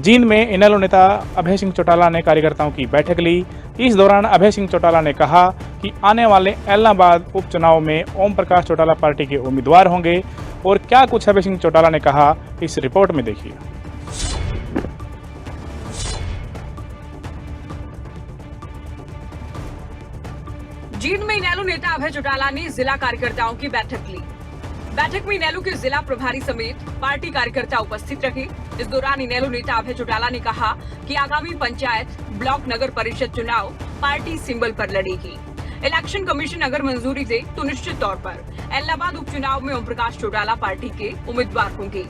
जींद में इनेलो नेता अभय सिंह चौटाला ने कार्यकर्ताओं की बैठक ली। इस दौरान अभय सिंह चौटाला ने कहा कि आने वाले ऐलनाबाद उपचुनाव में ओम प्रकाश चौटाला पार्टी के उम्मीदवार होंगे। और क्या कुछ अभय सिंह चौटाला ने कहा, इस रिपोर्ट में देखिए। जींद में इनेलो नेता अभय चौटाला ने जिला कार्यकर्ताओं की बैठक ली। बैठक में इनेलो के जिला प्रभारी समेत पार्टी कार्यकर्ता उपस्थित रहे। इस दौरान इनेलो नेता अभय चौटाला ने कहा कि आगामी पंचायत, ब्लॉक, नगर परिषद चुनाव पार्टी सिंबल पर लड़ेगी। इलेक्शन कमीशन अगर मंजूरी दे तो निश्चित तौर पर ऐलनाबाद उपचुनाव में ओम प्रकाश चौटाला पार्टी के उम्मीदवार होंगे।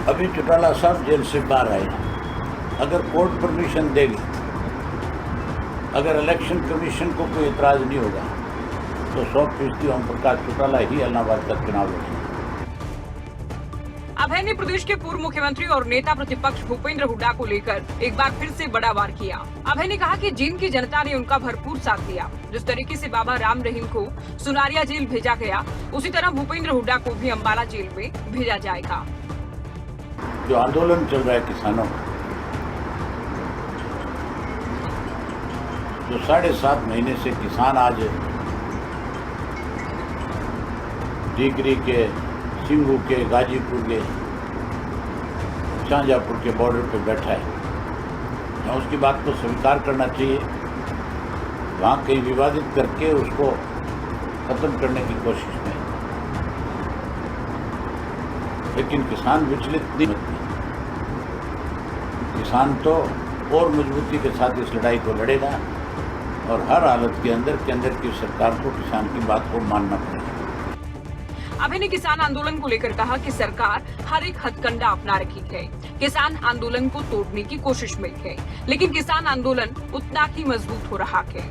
अभी चौटाला साहब जेल से बाहर आए, अगर कोर्ट परमिशन देगी, अगर इलेक्शन कमीशन को कोई इतराज नहीं होगा तो 100% ओम प्रकाश चौटाला ही ऐलनाबाद का चुनाव लड़ेंगे। अभय ने प्रदेश के पूर्व मुख्यमंत्री और नेता प्रतिपक्ष भूपेंद्र हुड्डा को लेकर एक बार फिर से बड़ा वार किया। अभय ने कहा कि जींद की जनता ने उनका भरपूर साथ दिया। जिस तरीके से बाबा राम रहीम को सुनारिया जेल भेजा गया, उसी तरह भूपेंद्र हुड्डा को भी अम्बाला जेल में भेजा जाएगा। जो आंदोलन चल रहा है किसानों का, जो 7.5 महीने से किसान आज टीकरी के, सिंगू के, गाजीपुर के, शाहजहाँपुर के बॉर्डर पे बैठा है, यहाँ उसकी बात को स्वीकार करना चाहिए। वहाँ कहीं विवादित करके उसको खत्म करने की कोशिश में, लेकिन किसान विचलित नहीं होते। किसान तो और मजबूती के साथ इस लड़ाई को लड़ेगा और हर हालत के अंदर की सरकार को किसान की बात को मानना पड़ेगा। अभय ने किसान आंदोलन को लेकर कहा कि सरकार हर एक हथकंडा अपना रही है। किसान आंदोलन को तोड़ने की कोशिश में है, लेकिन किसान आंदोलन उतना ही मजबूत हो रहा है।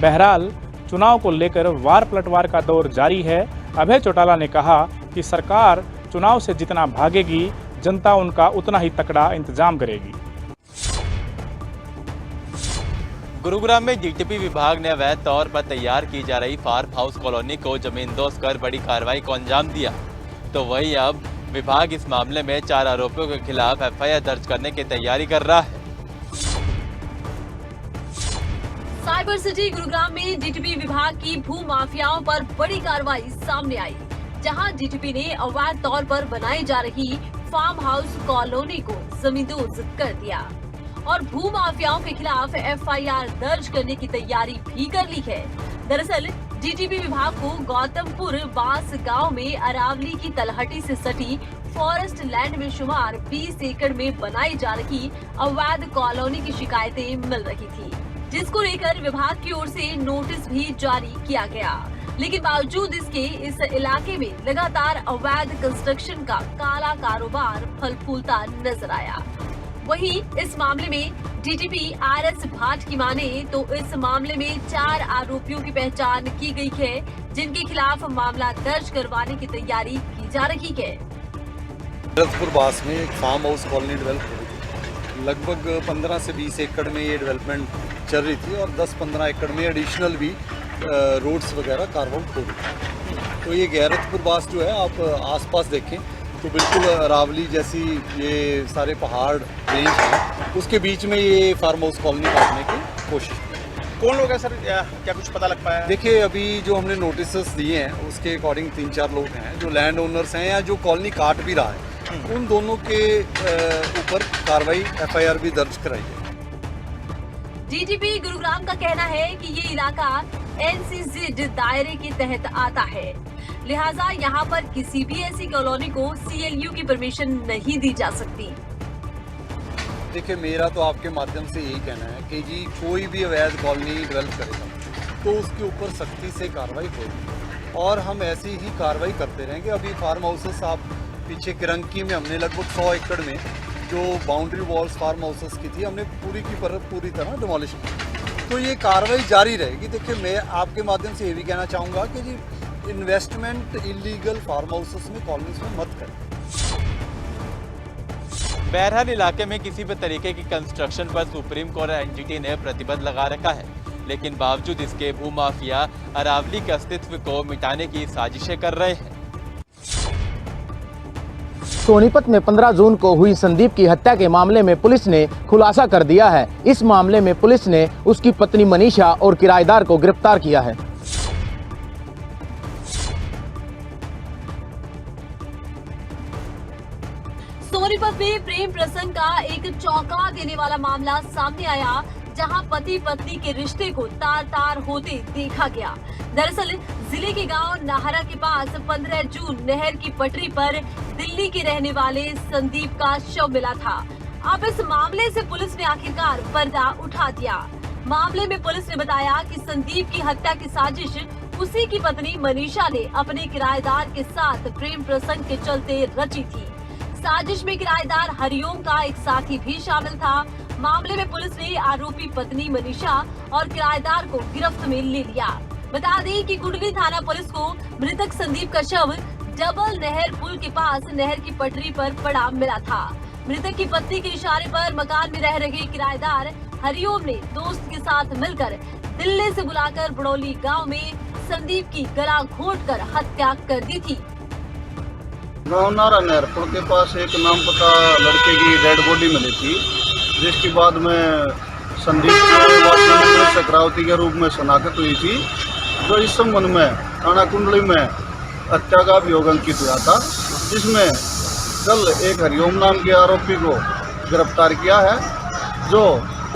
बहरहाल चुनाव को लेकर वार पलटवार का दौर जारी है। अभय चौटाला ने कहा कि सरकार चुनाव से जितना भागेगी, जनता उनका उतना ही तकड़ा इंतजाम करेगी। गुरुग्राम में डीटीपी विभाग ने अवैध तौर पर तैयार की जा रही फार्म हाउस कॉलोनी को जमींदोज कर बड़ी कार्रवाई को अंजाम दिया। तो वहीं अब विभाग इस मामले में 4 आरोपियों के खिलाफ एफआईआर दर्ज करने की तैयारी कर रहा है। साइबर सिटी गुरुग्राम में डीटीपी विभाग की भू माफियाओं पर बड़ी कार्रवाई सामने आई, जहां डीटीपी ने अवैध तौर पर बनाई जा रही फार्म हाउस कॉलोनी को जमींदोज कर दिया और भू माफियाओं के खिलाफ एफआईआर दर्ज करने की तैयारी भी कर ली है। दरअसल डीटीपी विभाग को गौतमपुर बांस गांव में अरावली की तलहटी से सटी फॉरेस्ट लैंड में शुमार 20 एकड़ में बनाई जा रही अवैध कॉलोनी की शिकायतें मिल रही थी, जिसको लेकर विभाग की ओर से नोटिस भी जारी किया गया। लेकिन बावजूद इसके इस इलाके में लगातार अवैध कंस्ट्रक्शन का काला कारोबार फल फूलता नजर आया। वहीं इस मामले में डीटीपी आरएस भाट की माने तो इस मामले में 4 आरोपियों की पहचान की गई है, जिनके खिलाफ मामला दर्ज करवाने की तैयारी की जा रही है। भरतपुर बास में एक फार्म हाउस कॉलोनी डेवलप हो रही थी। लगभग 15 से 20 एकड़ में ये डेवलपमेंट चल रही थी और 10-15 एकड़ में एडिशनल भी रोड्स वगैरह कार्व आउट हो रही थी। तो ये गैरतपुर बास जो है, आप आसपास देखें तो बिल्कुल अरावली जैसी ये सारे पहाड़ रेंज हैं, उसके बीच में ये फार्म हाउस कॉलोनी काटने की कोशिश की। कौन लोग हैं सर, क्या कुछ पता लग पाया? देखिए, अभी जो हमने नोटिस दिए हैं उसके अकॉर्डिंग 3-4 लोग हैं जो लैंड ओनर्स हैं या जो कॉलोनी काट भी रहा है, उन दोनों के ऊपर कार्रवाई एफआईआर भी दर्ज कराई है। डीटीपी गुरुग्राम का कहना है कि ये इलाका एनसीजेड दायरे के तहत आता है, लिहाजा यहाँ पर किसी भी ऐसी कॉलोनी को सीएलयू की परमिशन नहीं दी जा सकती। देखिए, मेरा तो आपके माध्यम से यही कहना है कि जी कोई भी अवैध कॉलोनी डेवलप करेगा तो उसके ऊपर सख्ती से कार्रवाई होगी और हम ऐसी ही कार्रवाई करते रहेंगे। अभी फार्म हाउसेस आप पीछे किरंकी में हमने लगभग 100 एकड़ में जो बाउंड्री वॉल्स फार्म हाउसेस की थी, हमने पूरी तरह डिमोलिश की। तो ये कार्रवाई जारी रहेगी। देखिए, मैं आपके माध्यम से ये भी कहना चाहूँगा कि जी इन्वेस्टमेंट इलीगल फार्म हाउसेस में, कॉलोनीज में मत करें। बहरहाल इलाके में किसी भी तरीके की कंस्ट्रक्शन पर सुप्रीम कोर्ट एनजीटी ने प्रतिबंध लगा रखा है, लेकिन बावजूद इसके भूमाफिया अरावली के अस्तित्व को मिटाने की साजिशें कर रहे हैं। सोनीपत में 15 जून को हुई संदीप की हत्या के मामले में पुलिस ने खुलासा कर दिया है। इस मामले में पुलिस ने उसकी पत्नी मनीषा और किराएदार को गिरफ्तार किया है। सोनीपत में प्रेम प्रसंग का एक चौंका देने वाला मामला सामने आया, जहां पति पत्नी के रिश्ते को तार तार होते देखा गया। दरअसल जिले के गांव नाहरा के पास 15 जून नहर की पटरी पर दिल्ली के रहने वाले संदीप का शव मिला था। अब इस मामले से पुलिस ने आखिरकार पर्दा उठा दिया। मामले में पुलिस ने बताया कि संदीप की हत्या की साजिश उसी की पत्नी मनीषा ने अपने किराएदार के साथ प्रेम प्रसंग के चलते रची थी। साजिश में किराएदार हरिओम का एक साथी भी शामिल था। मामले में पुलिस ने आरोपी पत्नी मनीषा और किराएदार को गिरफ्त में ले लिया। बता दें कि कुंडली थाना पुलिस को मृतक संदीप का शव डबल नहर पुल के पास नहर की पटरी पर पड़ा मिला था। मृतक की पत्नी के इशारे पर मकान में रह रहे किराएदार हरिओम ने दोस्त के साथ मिलकर दिल्ली से बुलाकर बड़ौली गांव में संदीप की गला घोंटकर हत्या कर दी थी। गाँव नारा नहर पुल के पास एक नाम पता लड़के की डेड बॉडी मिली थी, जिसके बाद में संदीप को सक्रावती के रूप में शनाख्त हुई थी, जो इस संबंध में थाना कुंडली में हत्या का अभियोग अंकित हुआ था, जिसमें कल एक हरिओम नाम के आरोपी को गिरफ्तार किया है, जो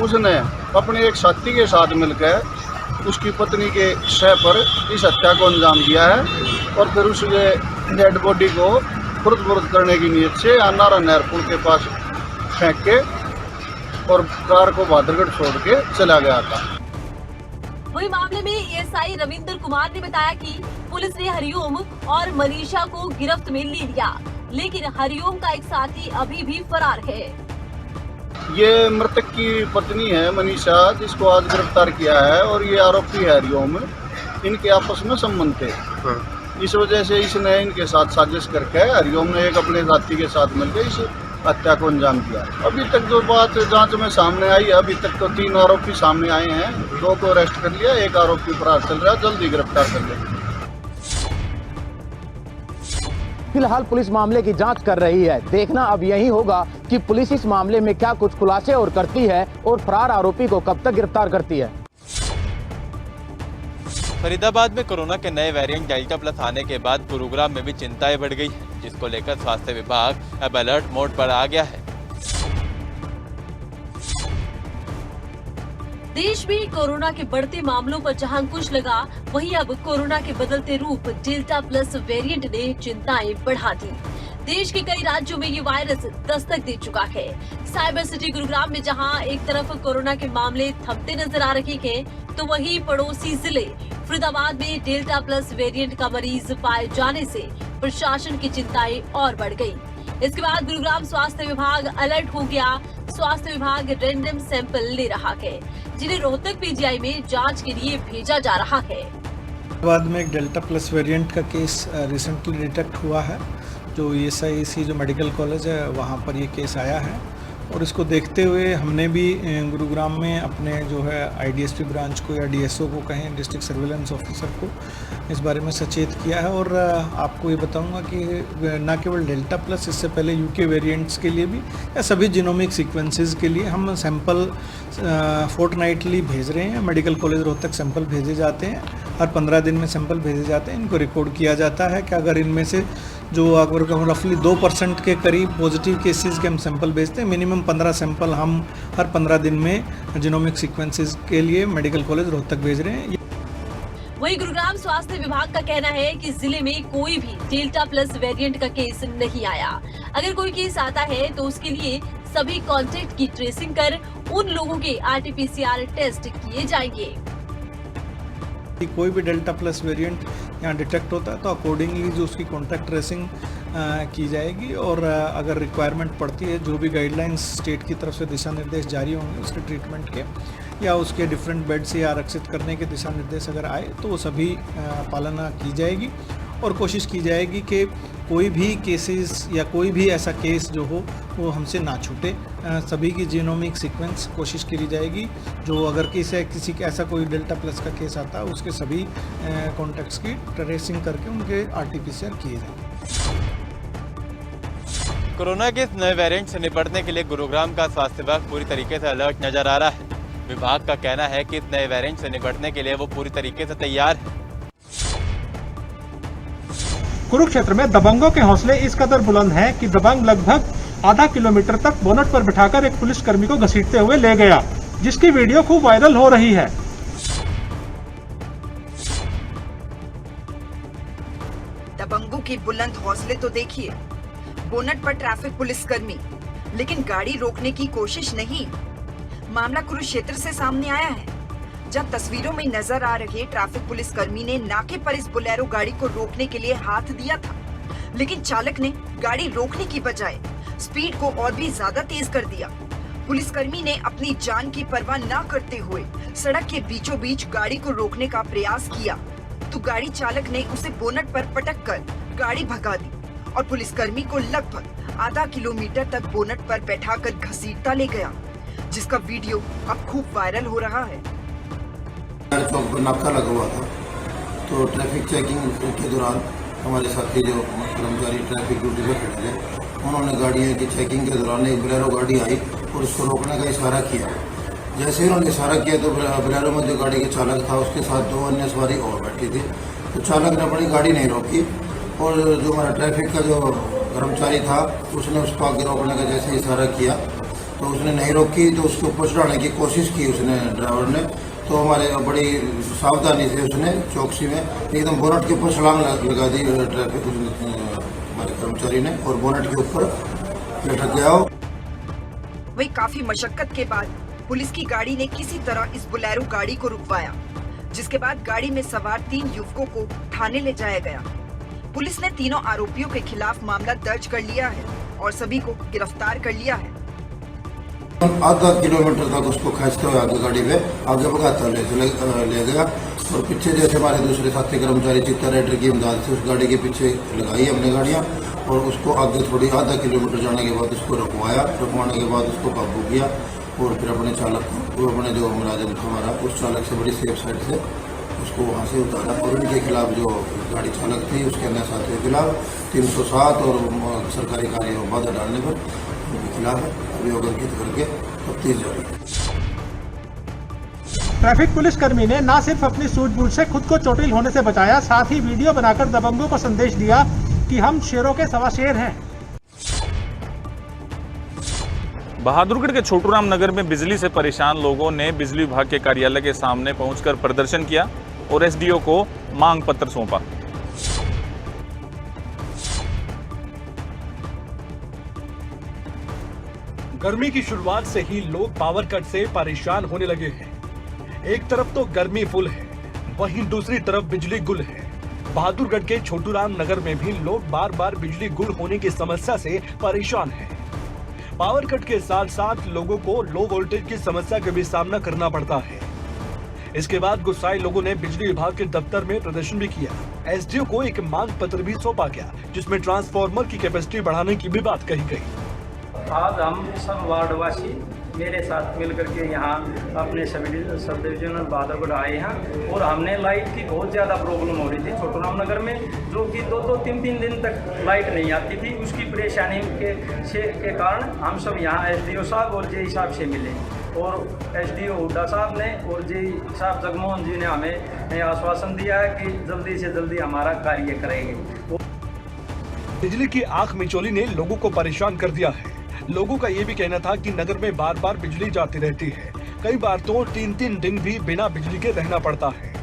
उसने अपने एक साथी के साथ मिलकर उसकी पत्नी के शव पर इस हत्या को अंजाम दिया है और फिर उसके डेड बॉडी को खुर्द करने की नीयत से नारा नहर पुल के पास फेंक के और कार को बादरगढ़ छोड़ के चला गया था। वही मामले में एएसआई रविंद्र कुमार ने बताया कि पुलिस ने हरिओम और मनीषा को गिरफ्त में ले लिया, लेकिन हरिओम का एक साथी अभी भी फरार है। ये मृतक की पत्नी है मनीषा, जिसको आज गिरफ्तार किया है, और ये आरोपी है हरिओम। इनके आपस में संबंध थे, इस वजह से इसने इनके साथ साजिश करके हरिओम ने एक अपने साथी के साथ मिलकर इस हत्या को अंजाम दिया। अभी तक जो बात जांच में सामने आई है, अभी तक तो 3 आरोपी सामने आए हैं, 2 को अरेस्ट कर लिया, एक आरोपी फरार चल रहा है, जल्दी गिरफ्तार कर लेंगे। फिलहाल पुलिस मामले की जांच कर रही है। देखना अब यही होगा कि पुलिस इस मामले में क्या कुछ खुलासे और करती है और फरार आरोपी को कब तक गिरफ्तार करती है। फरीदाबाद में कोरोना के नए वेरिएंट डेल्टा प्लस आने के बाद गुरुग्राम में भी चिंताएं बढ़ गई, जिसको लेकर स्वास्थ्य विभाग अब अलर्ट मोड पर आ गया है। देश में कोरोना के बढ़ते मामलों पर जहां अंकुश लगा, वहीं अब कोरोना के बदलते रूप डेल्टा प्लस वेरिएंट ने चिंताएं बढ़ा दी। देश के कई राज्यों में ये वायरस दस्तक दे चुका है। साइबर सिटी गुरुग्राम में जहां एक तरफ कोरोना के मामले थमते नजर आ रहे हैं, तो वहीं पड़ोसी जिले फरीदाबाद में डेल्टा प्लस वेरिएंट का मरीज पाए जाने से प्रशासन की चिंताएं और बढ़ गई। इसके बाद गुरुग्राम स्वास्थ्य विभाग अलर्ट हो गया। स्वास्थ्य विभाग रैंडम सैंपल ले रहा है, जिन्हें रोहतक पीजीआई में जांच के लिए भेजा जा रहा है। बाद में एक डेल्टा प्लस वेरिएंट का केस रिसेंटली डिटेक्ट हुआ है, जो ESIC जो मेडिकल कॉलेज है वहाँ पर ये केस आया है, और इसको देखते हुए हमने भी गुरुग्राम में अपने जो है IDSP ब्रांच को या DSO को कहें, डिस्ट्रिक्ट सर्विलेंस ऑफिसर को इस बारे में सचेत किया है। और आपको ये बताऊंगा कि न केवल डेल्टा प्लस, इससे पहले UK वेरिएंट्स के लिए भी या सभी जीनोमिक सीक्वेंसेस के लिए हम सैंपल फोर्टनाइटली भेज रहे हैं। मेडिकल कॉलेज रोहतक सैंपल भेजे जाते हैं, हर 15 दिन में सैंपल भेजे जाते हैं। इनको रिकॉर्ड किया जाता है कि अगर इनमें से जो अगर रफली 2% के करीब पॉजिटिव केसेस के हम सैंपल भेजते हैं, मिनिमम 15 सैंपल हम हर 15 दिन में जीनोमिक सीक्वेंसेस के लिए मेडिकल कॉलेज रोहतक भेज रहे हैं। वहीं गुरुग्राम स्वास्थ्य विभाग का कहना है कि जिले में कोई भी डेल्टा प्लस वेरिएंट का केस नहीं आया। अगर कोई केस आता है तो उसके लिए सभी कॉन्टेक्ट की ट्रेसिंग कर उन लोगों के RT-PCR टेस्ट किए जाएंगे। कोई भी डेल्टा प्लस वेरिएंट यहाँ डिटेक्ट होता है तो अकॉर्डिंगली जो उसकी कॉन्टैक्ट ट्रेसिंग की जाएगी, और अगर रिक्वायरमेंट पड़ती है, जो भी गाइडलाइंस स्टेट की तरफ से दिशा निर्देश जारी होंगे उसके ट्रीटमेंट के या उसके डिफरेंट बेड से आरक्षित करने के दिशा निर्देश अगर आए तो वो सभी पालना की जाएगी, और कोशिश की जाएगी कि कोई भी केसेस या कोई भी ऐसा केस जो हो वो हमसे ना छूटे। सभी की जीनोमिक सीक्वेंस कोशिश की जाएगी, जो अगर किसी ऐसा कोई डेल्टा प्लस का केस आता है उसके सभी कॉन्टैक्ट्स की ट्रेसिंग करके उनके RT-PCR किए जाएंगे। कोरोना के इस नए वेरिएंट से निपटने के लिए गुरुग्राम का स्वास्थ्य विभाग पूरी तरीके से अलर्ट नजर आ रहा है। विभाग का कहना है कि इस नए वेरिएंट से निपटने के लिए वो पूरी तरीके से तैयार है। कुरुक्षेत्र में दबंगों के हौसले इस कदर बुलंद हैं कि दबंग लगभग आधा किलोमीटर तक बोनट पर बिठाकर एक पुलिसकर्मी को घसीटते हुए ले गया, जिसकी वीडियो खूब वायरल हो रही है। दबंगों की बुलंद हौसले तो देखिए। बोनट पर ट्रैफिक पुलिसकर्मी, लेकिन गाड़ी रोकने की कोशिश नहीं। मामला कुरुक्षेत्र से सामने आया है, जब तस्वीरों में नजर आ रहे ट्रैफिक पुलिसकर्मी ने नाके पर इस बोलेरो गाड़ी को रोकने के लिए हाथ दिया था, लेकिन चालक ने गाड़ी रोकने की बजाय स्पीड को और भी ज्यादा तेज कर दिया। पुलिसकर्मी ने अपनी जान की परवाह न करते हुए सड़क के बीचों बीच गाड़ी को रोकने का प्रयास किया, तो गाड़ी चालक ने उसे बोनट पर पटक कर गाड़ी भगा दी और पुलिसकर्मी को लगभग आधा किलोमीटर तक बोनट पर बैठाकर घसीटता ले गया, जिसका वीडियो अब खूब वायरल हो रहा है। चौक पर नाका लगा हुआ था, तो ट्रैफिक चेकिंग के दौरान हमारे साथी जो कर्मचारी ट्रैफिक ड्यूटी पे खड़े थे, उन्होंने गाड़ियों की चेकिंग के दौरान एक बोलेरो गाड़ी आई और उसको रोकने का इशारा किया। जैसे ही उन्होंने इशारा किया तो बोलेरो में जो गाड़ी के चालक था उसके साथ 2 अन्य सवारी और बैठी थी, तो चालक ने अपनी गाड़ी नहीं रोकी और जो हमारा ट्रैफिक का जो कर्मचारी था उसने उसको आगे रोकने का जैसे इशारा किया तो उसने नहीं रोकी, तो उसके ऊपर चढ़ाने की कोशिश की उसने ड्राइवर ने, तो हमारे बड़ी सावधानी से उसने चौकसी में एकदम बोनट के ऊपर छलांग लगा दी ट्रैफिक हमारे कर्मचारी ने और बोनट के ऊपर लटक गया। वही काफी मशक्कत के बाद पुलिस की गाड़ी ने किसी तरह इस बोलेरो गाड़ी को रुकवाया, जिसके बाद गाड़ी में सवार 3 युवकों को थाने ले जाया गया। पुलिस ने तीनों आरोपियों के खिलाफ मामला दर्ज कर लिया है और सभी को गिरफ्तार कर लिया है। आधा किलोमीटर तक उसको खींचते हुए आगे गाड़ी पे आगे भगाता ले गया और पीछे जैसे हमारे दूसरे साथी कर्मचारी चित्ता राइडर की इमदाद से उस गाड़ी के पीछे लगाई अपनी गाड़ियां और उसको आगे थोड़ी आधा किलोमीटर जाने के बाद उसको रुकवाने के बाद उसको काबू किया और फिर अपने चालक को अपने जो मुलाजिम था हमारा उस चालक से बड़ी सेफ साइड से उसको वहाँ से उतारा और उनके खिलाफ जो गाड़ी चालक थी उसके अन्य साथियों के खिलाफ 307 और सरकारी कार्य में बाधा डालने पर उनके खिलाफ अभियोग अंकित करके तफ्तीश जारी है। ट्रैफिक पुलिसकर्मी ने न सिर्फ अपनी सूझबूझ से खुद को चोटिल होने से बचाया, साथ ही वीडियो बनाकर दबंगों को संदेश दिया कि हम शेरों के सवा शेर हैं। बहादुरगढ़ के छोटूराम नगर में बिजली से परेशान लोगों ने बिजली विभाग के कार्यालय के सामने पहुंचकर प्रदर्शन किया और एसडीओ को मांग पत्र सौंपा। गर्मी की शुरुआत से ही लोग पावर कट से परेशान होने लगे हैं। एक तरफ तो गर्मी फुल है, वहीं दूसरी तरफ बिजली गुल है। बहादुरगढ़ के छोटूराम नगर में भी लोग बार बार बिजली गुल होने की समस्या से परेशान हैं। पावर कट के साथ साथ लोगों को लो वोल्टेज की समस्या का भी सामना करना पड़ता है। इसके बाद गुस्साए लोगों ने बिजली विभाग के दफ्तर में प्रदर्शन भी किया। एसडीओ को एक मांग पत्र भी सौंपा गया, जिसमें ट्रांसफार्मर की कैपेसिटी बढ़ाने की भी बात कही गई। आज हम सब वार्डवासी मेरे साथ मिलकर के यहाँ अपने सब डिविजनल बहादुरगढ़ आए हैं और हमने लाइट की बहुत ज़्यादा प्रॉब्लम हो रही थी छोटूराम नगर में, जो कि 2-3 दिन तक लाइट नहीं आती थी। उसकी परेशानी के कारण हम सब यहाँ एसडीओ साहब और जेई साहब से मिले और एसडीओ हुड्डा साहब ने और जेई साहब जगमोहन जी ने हमें आश्वासन दिया है कि जल्दी से जल्दी हमारा कार्य करेंगे। बिजली की आंख मिचौली ने लोगों को परेशान कर दिया है। लोगों का ये भी कहना था कि नगर में बार बार बिजली जाती रहती है, कई बार तो 3-3 दिन भी बिना बिजली के रहना पड़ता है।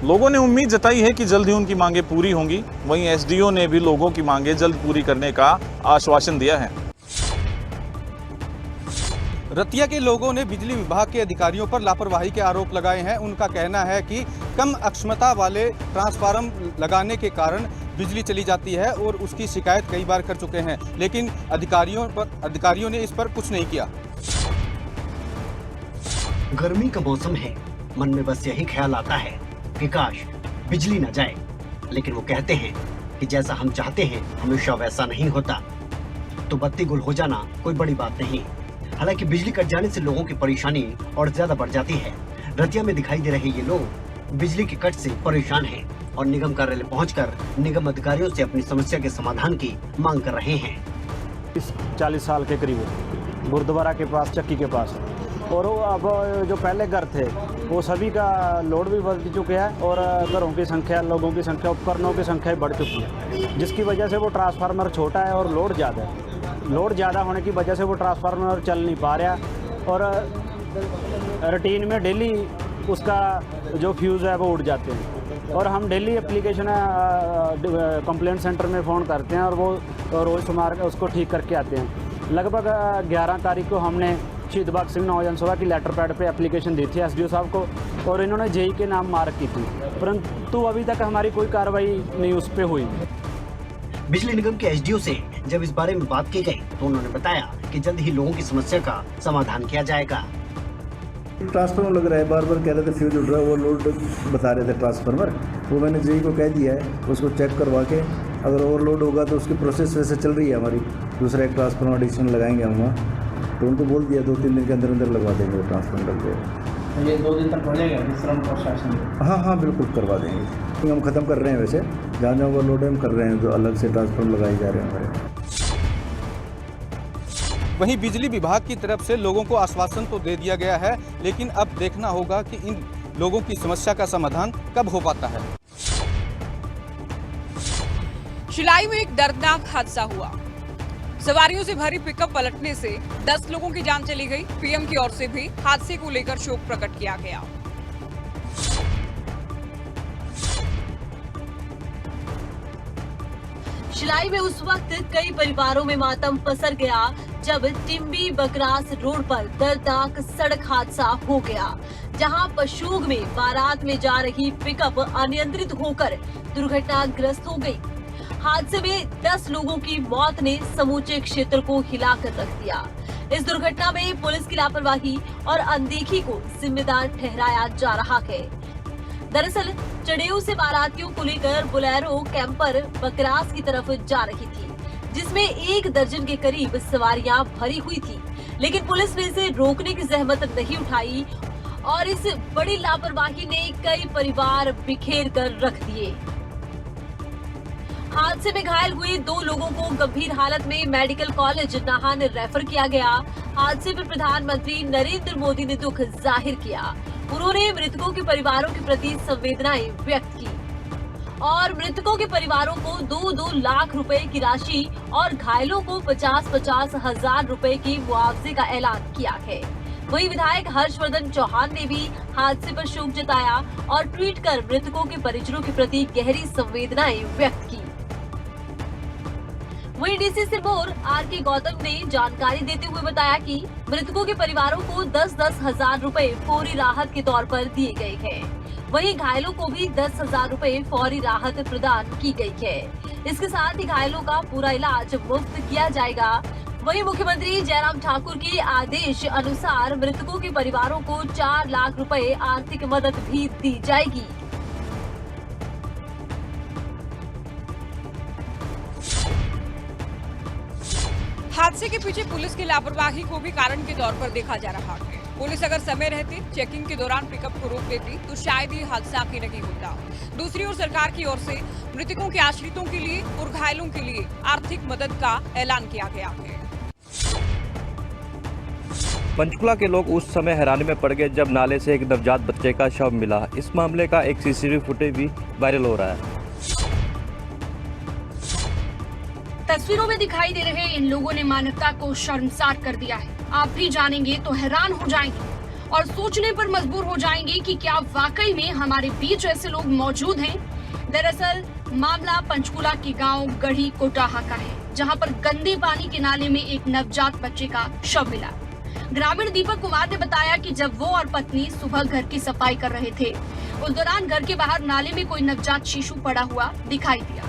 लोगों ने उम्मीद जताई है कि जल्द ही उनकी मांगे पूरी होंगी। वहीं एसडीओ ने भी लोगों की मांगे जल्द पूरी करने का आश्वासन दिया है। रतिया के लोगों ने बिजली विभाग के अधिकारियों पर लापरवाही के आरोप लगाए हैं। उनका कहना है कि कम अक्षमता वाले ट्रांसफार्मर लगाने के कारण बिजली चली जाती है और उसकी शिकायत कई बार कर चुके हैं, लेकिन अधिकारियों ने इस पर कुछ नहीं किया। गर्मी का मौसम है, मन में बस यही ख्याल आता है कि काश बिजली न जाए, लेकिन वो कहते हैं कि जैसा हम चाहते हैं हमेशा वैसा नहीं होता। तो बत्ती गुल हो जाना कोई बड़ी बात नहीं। हालांकि बिजली कट जाने से लोगों की परेशानी और ज्यादा बढ़ जाती है। रतिया में दिखाई दे रहे ये लोग बिजली के कट से परेशान हैं। और निगम कार्यालय पहुंचकर निगम अधिकारियों से अपनी समस्या के समाधान की मांग कर रहे हैं। 40 साल के करीब गुरुद्वारा के पास, चक्की के पास, और वो अब जो पहले घर थे वो सभी का लोड भी बढ़ चुके हैं और घरों की संख्या, लोगों की संख्या, उपकरणों की संख्या बढ़ चुकी है, जिसकी वजह से वो ट्रांसफार्मर छोटा है और लोड ज़्यादा है। लोड ज़्यादा होने की वजह से वो ट्रांसफार्मर चल नहीं पा रहा और रूटीन में डेली उसका जो फ्यूज़ है वो उड़ जाते हैं और हम डेली एप्लीकेशन कंप्लेंट सेंटर में फ़ोन करते हैं और वो रोज़ शुमार उसको ठीक करके आते हैं। लगभग 11 तारीख को हमने शहीद भगत सिंह नौजवान सभा की लेटर पैड पे एप्लीकेशन दी थी एसडीओ साहब को और इन्होंने जेई के नाम मार्क की थी, परंतु अभी तक हमारी कोई कार्रवाई नहीं उस पर हुई। बिजली निगम के एसडीओ से जब इस बारे में बात की गई तो उन्होंने बताया कि जल्द ही लोगों की समस्या का समाधान किया जाएगा। ट्रांसफार्मर लग रहा है, बार बार कह रहे थे फ्यूज उड़ रहा है, ओवरलोड बता रहे थे ट्रांसफार्मर, वो मैंने जेई को कह दिया है उसको चेक करवा के अगर ओवरलोड होगा तो उसकी प्रोसेस वैसे चल रही है हमारी, दूसरा एक ट्रांसफार्मर एडिशनल लगाएंगे हम वहाँ, तो उनको बोल दिया 2-3 दिन के अंदर अंदर लगवा देंगे ट्रांसफार्मर लग जाएगा। ये 2 दिन तक हो जाएगा श्रम प्रशासन? हाँ बिल्कुल करवा देंगे। हम ख़त्म कर रहे हैं, वैसे जहाँ जहाँ ओवरलोड है हम कर रहे हैं, जो अलग से ट्रांसफार्मर लगाए जा रहे हैं हमारे। वहीं बिजली विभाग की तरफ से लोगों को आश्वासन तो दे दिया गया है, लेकिन अब देखना होगा कि इन लोगों की समस्या का समाधान कब हो पाता है। शिलाई में एक दर्दनाक हादसा हुआ। सवारियों से भरी पिकअप पलटने से 10 लोगों की जान चली गई। पीएम की ओर से भी हादसे को लेकर शोक प्रकट किया गया। शिलाई में उस वक्त कई परिवारों में मातम पसर गया जब टिम्बी बकरास रोड पर दर्दनाक सड़क हादसा हो गया, जहां पशुग में बारात में जा रही पिकअप अनियंत्रित होकर दुर्घटनाग्रस्त हो गई। हादसे में 10 लोगों की मौत ने समूचे क्षेत्र को हिलाकर रख दिया। इस दुर्घटना में पुलिस की लापरवाही और अनदेखी को जिम्मेदार ठहराया जा रहा है। दरअसल चढ़ेऊ से बारातियों को लेकर बोलेरो कैंपर बकरास की तरफ जा रही थी, जिसमें 1 दर्जन के करीब सवारियां भरी हुई थी, लेकिन पुलिस ने इसे रोकने की जहमत नहीं उठाई और इस बड़ी लापरवाही ने कई परिवार बिखेर कर रख दिए। हादसे में घायल हुए 2 लोगों को गंभीर हालत में मेडिकल कॉलेज नाहन रेफर किया गया। हादसे पर प्रधानमंत्री नरेंद्र मोदी ने दुख जाहिर किया। उन्होंने मृतकों के परिवारों के प्रति संवेदनाएं व्यक्त की और मृतकों के परिवारों को 2-2 लाख रुपए की राशि और घायलों को 50-50 हजार रुपए की मुआवजे का ऐलान किया है। वहीं विधायक हर्षवर्धन चौहान ने भी हादसे पर शोक जताया और ट्वीट कर मृतकों के परिजनों के प्रति गहरी संवेदनाएं व्यक्त की। वहीं डीसी सिरमौर आर.के. गौतम ने जानकारी देते हुए बताया कि मृतकों के परिवारों को 10-10 हजार रुपए फौरी राहत के तौर पर दिए गए हैं। वहीं घायलों को भी 10,000 रुपए फौरी राहत प्रदान की गई है। इसके साथ ही घायलों का पूरा इलाज मुफ्त किया जाएगा। वहीं मुख्यमंत्री जयराम ठाकुर के आदेश अनुसार मृतकों के परिवारों को 4 लाख रुपए आर्थिक मदद भी दी जाएगी। हादसे के पीछे पुलिस की लापरवाही को भी कारण के तौर पर देखा जा रहा है। पुलिस अगर समय रहती चेकिंग के दौरान पिकअप को रोक देती तो शायद ये हादसा ही नहीं होता। दूसरी ओर सरकार की ओर से मृतकों के आश्रितों के लिए और घायलों के लिए आर्थिक मदद का ऐलान किया गया है। पंचकुला के लोग उस समय हैरानी में पड़ गए जब नाले से एक नवजात बच्चे का शव मिला। इस मामले का एक सीसीटीवी फुटेज भी वायरल हो रहा है। तस्वीरों में दिखाई दे रहे इन लोगों ने मानवता को शर्मसार कर दिया है। आप भी जानेंगे तो हैरान हो जाएंगे और सोचने पर मजबूर हो जाएंगे कि क्या वाकई में हमारे बीच ऐसे लोग मौजूद हैं। दरअसल मामला पंचकुला के गांव गढ़ी कोटाहा का है, जहां पर गंदे पानी के नाले में एक नवजात बच्चे का शव मिला। ग्रामीण दीपक कुमार ने बताया कि जब वो और पत्नी सुबह घर की सफाई कर रहे थे, उस दौरान घर के बाहर नाले में कोई नवजात शिशु पड़ा हुआ दिखाई दिया।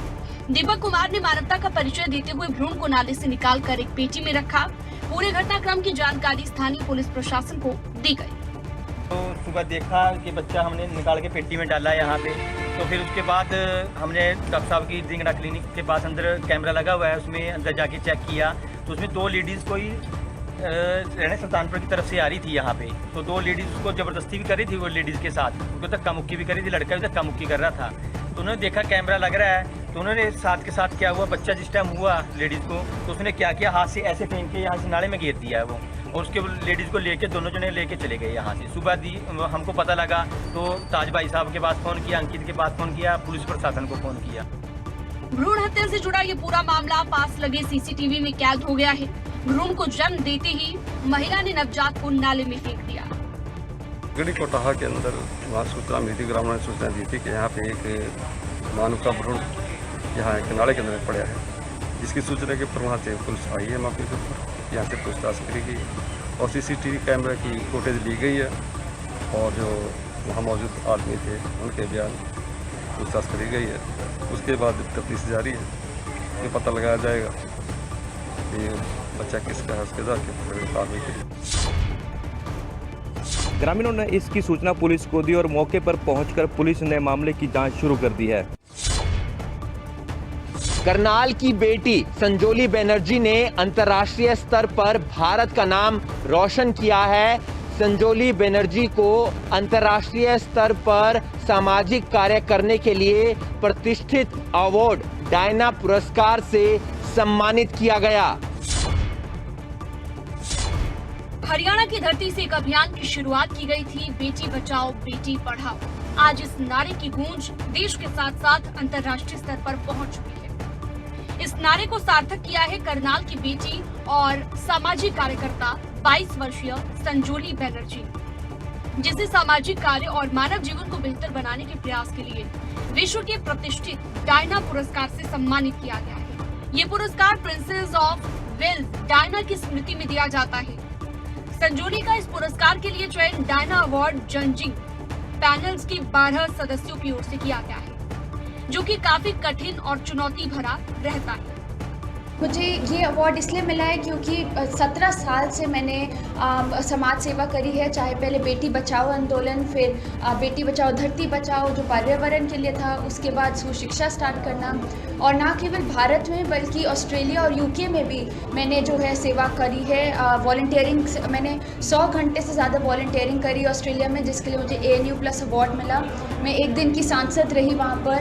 दीपक कुमार ने मानवता का परिचय देते हुए भ्रूण को नाले से निकालकर एक पेटी में रखा। पूरे घटनाक्रम की जानकारी स्थानीय पुलिस प्रशासन को दी गई। तो सुबह देखा कि बच्चा हमने निकाल के पेटी में डाला यहाँ पे, तो फिर उसके बाद हमने डॉक्टर साहब की जिंगड़ा क्लिनिक के पास अंदर कैमरा लगा हुआ है, उसमें अंदर जाके चेक किया तो उसमें 2 लेडीज़ को ही रहने सुल्तानपुर की तरफ से आ रही थी यहाँ पे, तो 2 लेडीज़ उसको ज़बरदस्ती भी कर रही थी, वो लेडीज़ के साथ उसको धक्का मुक्की भी कर रही थी, लड़का भी धक्का मुक्की कर रहा था। तो उन्होंने देखा कैमरा लग रहा है, तो उन्होंने साथ के साथ क्या हुआ, बच्चा जिस टाइम हुआ लेडीज़ को, तो उसने क्या किया, हाथ से ऐसे फेंक के यहाँ से नाले में गिर दिया है वो, और उसके लेडीज़ को लेके दोनों जने लेके चले गए यहाँ से। सुबह हमको पता लगा तो ताज भाई साहब के पास फ़ोन किया, अंकित के पास फ़ोन किया, पुलिस प्रशासन को फ़ोन किया। भ्रूण हत्या से जुड़ा ये पूरा मामला पास लगे सीसीटीवी में कैद हो गया है। भ्रूण को जन्म देते ही महिला ने नवजात को नाले में फेंक दिया। गढ़ी कोटाहा के अंदर वहाँ सूचना मिली थी, ग्रामीणों ने सूचना दी थी कि यहाँ पे एक मानव का भ्रूण यहाँ एक नाले के अंदर पड़ा है, जिसकी सूचना के पर वहाँ से पुलिस आई है मौके के ऊपर, यहाँ से पूछताछ करी गई और सीसीटीवी कैमरा की फुटेज ली गई है और जो वहाँ मौजूद आदमी थे उनके बयान पूछताछ करी गई है। उसके बाद तफ्तीश जारी है, ये पता लगाया जाएगा कि बच्चा किसका है, उसके बाद कार्रवाई करेगी। ग्रामीणों ने इसकी सूचना पुलिस को दी और मौके पर पहुंचकर पुलिस ने मामले की जांच शुरू कर दी है। करनाल की बेटी संजोली बनर्जी ने अंतर्राष्ट्रीय स्तर पर भारत का नाम रोशन किया है। संजोली बनर्जी को अंतर्राष्ट्रीय स्तर पर सामाजिक कार्य करने के लिए प्रतिष्ठित अवार्ड डायना पुरस्कार से सम्मानित किया गया। हरियाणा की धरती से एक अभियान की शुरुआत की गई थी, बेटी बचाओ बेटी पढ़ाओ। आज इस नारे की गूंज देश के साथ साथ अंतर्राष्ट्रीय स्तर पर पहुंच चुकी है। इस नारे को सार्थक किया है करनाल की बेटी और सामाजिक कार्यकर्ता 22 वर्षीय संजोली बनर्जी, जिसे सामाजिक कार्य और मानव जीवन को बेहतर बनाने के प्रयास के लिए विश्व के प्रतिष्ठित डायना पुरस्कार से सम्मानित किया गया है। ये पुरस्कार प्रिंसेस ऑफ वेल्स डायना की स्मृति में दिया जाता है। संजोली का इस पुरस्कार के लिए चयन डायना अवार्ड जजिंग पैनल्स की 12 सदस्यों की ओर से किया गया है, जो कि काफी कठिन और चुनौती भरा रहता है। मुझे ये अवार्ड इसलिए मिला है क्योंकि 17 साल से मैंने समाज सेवा करी है, चाहे पहले बेटी बचाओ आंदोलन, फिर बेटी बचाओ धरती बचाओ जो पर्यावरण के लिए था, उसके बाद सुशिक्षा स्टार्ट करना, और ना केवल भारत में बल्कि ऑस्ट्रेलिया और यूके में भी मैंने जो है सेवा करी है। वॉलंटियरिंग मैंने 100 घंटे से ज़्यादा वॉलंटियरिंग करी ऑस्ट्रेलिया में, जिसके लिए मुझे ANU+ अवार्ड मिला। मैं एक दिन की सांसद रही वहाँ पर,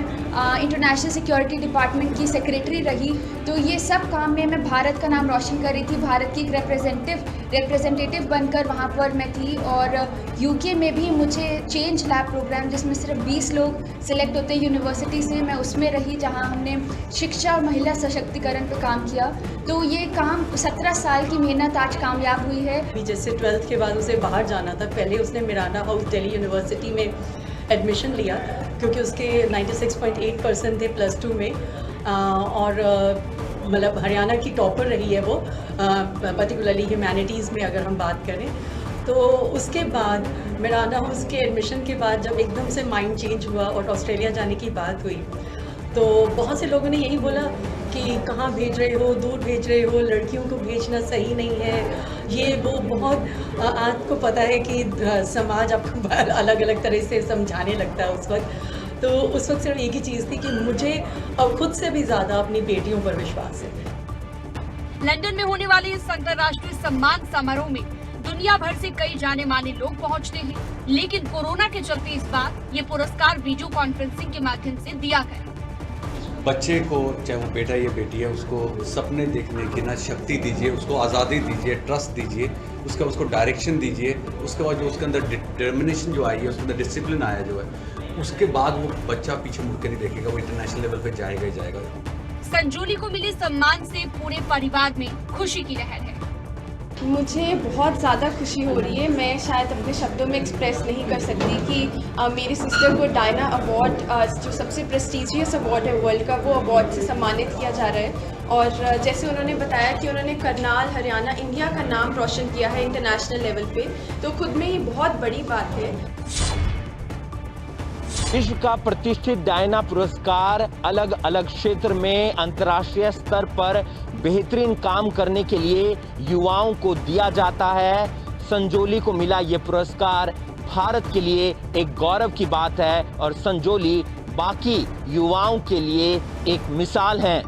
इंटरनेशनल सिक्योरिटी डिपार्टमेंट की सेक्रेटरी रही। तो ये सब काम में मैं भारत का नाम रोशन कर रही थी, भारत की एक रिप्रेजेंटेटिव बनकर वहाँ पर मैं थी। और यूके में भी मुझे चेंज लैब प्रोग्राम, जिसमें सिर्फ 20 लोग सिलेक्ट होते हैं यूनिवर्सिटी से, मैं उसमें रही, जहाँ हमने शिक्षा और महिला सशक्तिकरण पर काम किया। तो ये काम 17 साल की मेहनत आज कामयाब हुई है। अभी जैसे 12th के बाद उसे बाहर जाना था, पहले उसने मिराना हाउस दिल्ली यूनिवर्सिटी में एडमिशन लिया क्योंकि उसके 96.8% थे +2 में, और मतलब हरियाणा की टॉपर रही है वो, पर्टिकुलरली ह्यूमैनिटीज़ में अगर हम बात करें। तो उसके बाद मिराना हाउस के एडमिशन के बाद जब एकदम से माइंड चेंज हुआ और ऑस्ट्रेलिया जाने की बात हुई, तो बहुत से लोगों ने यही बोला कि कहाँ भेज रहे हो, दूर भेज रहे हो, लड़कियों को भेजना सही नहीं है, ये वो बहुत आपको पता है कि समाज आपको अलग अलग तरह से समझाने लगता है उस वक्त। तो उस वक्त सिर्फ एक ही चीज़ थी कि मुझे अब खुद से भी ज़्यादा अपनी बेटियों पर विश्वास है। लंदन में होने वाले इस अंतर्राष्ट्रीय सम्मान समारोह में दुनिया भर से कई जाने माने लोग पहुंचते हैं, लेकिन कोरोना के चलते इस बार ये पुरस्कार वीडियो कॉन्फ्रेंसिंग के माध्यम से दिया गया। बच्चे को, चाहे वो बेटा या बेटी है, उसको सपने देखने की ना शक्ति दीजिए, उसको आज़ादी दीजिए, ट्रस्ट दीजिए, उसको डायरेक्शन दीजिए। उसके बाद जो उसके अंदर डिटर्मिनेशन जो आई है, उसके अंदर डिसिप्लिन आया जो है, उसके बाद वो बच्चा पीछे मुड़ के नहीं देखेगा, वो इंटरनेशनल लेवल पे जाएगा ही जाएगा। संजोली को मिले सम्मान से पूरे परिवार में खुशी की लहर है। मुझे बहुत ज़्यादा खुशी हो रही है, मैं शायद अपने शब्दों में एक्सप्रेस नहीं कर सकती कि मेरी सिस्टर को डायना अवार्ड, जो सबसे प्रेस्टीजियस अवार्ड है वर्ल्ड का, वो अवार्ड से सम्मानित किया जा रहा है। और जैसे उन्होंने बताया कि उन्होंने करनाल, हरियाणा, इंडिया का नाम रोशन किया है इंटरनेशनल लेवल पे, तो खुद में ये बहुत बड़ी बात है। विश्व का प्रतिष्ठित डायना पुरस्कार अलग अलग क्षेत्र में अंतर्राष्ट्रीय स्तर पर बेहतरीन काम करने के लिए युवाओं को दिया जाता है। संजोली को मिला ये पुरस्कार भारत के लिए एक गौरव की बात है और संजोली बाकी युवाओं के लिए एक मिसाल है।